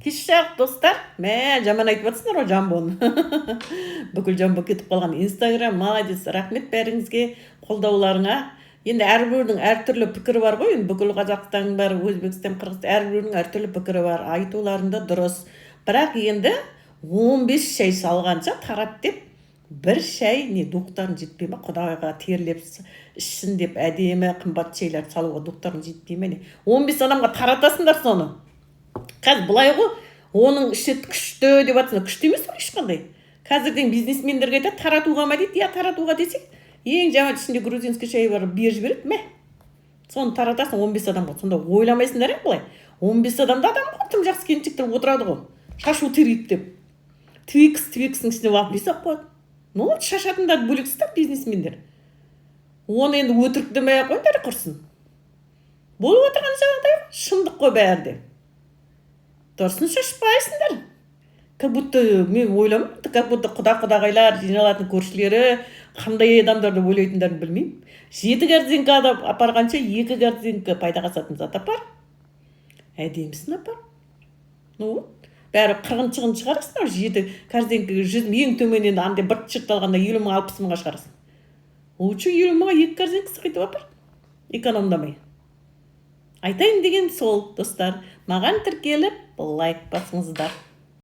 Кеш жарық достар. Жаман айтып жатсыңдар ғой жамбон. Бүкіл жамбо кетіп қалған. Инстаграм, молодец, рахмет бәріңізге қолдауларыңа. Енді әрбірінің әртүрлі пікірі бар ғой. Енді бүкіл Қазақстанның бәрі, Өзбекстан, Қырғызстан әрбірінің әртүрлі пікірі бар. Айтуларында дұрыс. Бірақ енді 15 шай салғанша тарат деп, бір шай не доқтарын жетпей ма, құдайға терлеп ішсін деп әдемі қымбат шайларды салуға доқтарын жетпей ме не? 15 адамға таратасыңдар соны. Қазір былай ғой, оның ішет күшті деп жатсыңдар, күшті емес ол ешқандай. Қазірден бизнесмендерге айтады, таратуға ма дейді, таратуға десек, ең жаман ішінде грузинский шай бар, беріп жібереді ме? Соны таратасың 15 адамға. Сонда ойламайсыңдар былай. 15 адамда адам ғой, тым жақсы келіншектер отырады ғой. Шашу тірейді деп. Твикстің ішіне алып бесақ қояды. Ну, шашатындарды бөлексіздер бизнесмендер. Оны енді өтірік демей қойыңдар құрсын. Болып отырған жағдай шындық қой бәрі. Дұрысын шашпайсыңдар. Как будто мен ойламын, как будто құдағайлар, жиналатын көршілері қандай адамдарды ойлайтындарын білмеймін. 7 корзинка апарғанша 2 корзинка пайдаға сатын зат апар. Әдемісін апар. Ну, бәрі қырғын-шығын шығарасың, 7 корзинка 100 ең төменнен андай бір шырт алғанда 50 мың 60 мыңға шығарасың. Лучше 50 мыңға 2 корзинка сықайтып апар. Экономдамай. Айтайын деген сол, достар. Маған тіркеліп, лайк басыңыздар.